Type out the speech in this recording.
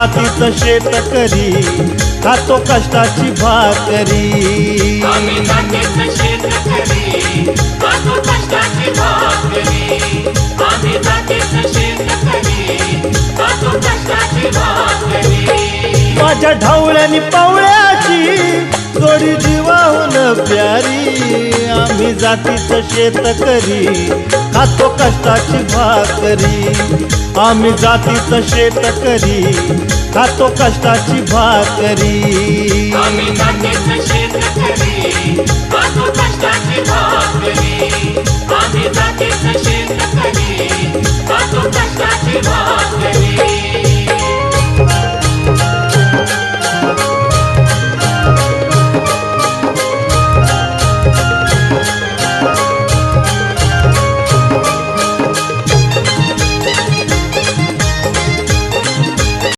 जातीचं शेतकरी खातो कष्टाची भाकरी। आम्ही जातीचं शेतकरी खातो कष्टाची भाकरी। आम्ही जातीचं शेतकरी खातो कष्टाची भाकरी। माझ्या ढवळ्यानी पावळ्याची जोडी जीवाहून प्यारी। आम्ही जातीचं शेतकरी खातो कष्टाची भाकरी। आम्ही जातीचं शेतकरी खातो कष्टाची भाकरी। आम्ही जातीचं शेतकरी खातो कष्टाची भाकरी। आम्ही जातीचं शेतकरी खातो कष्टाची भाकरी।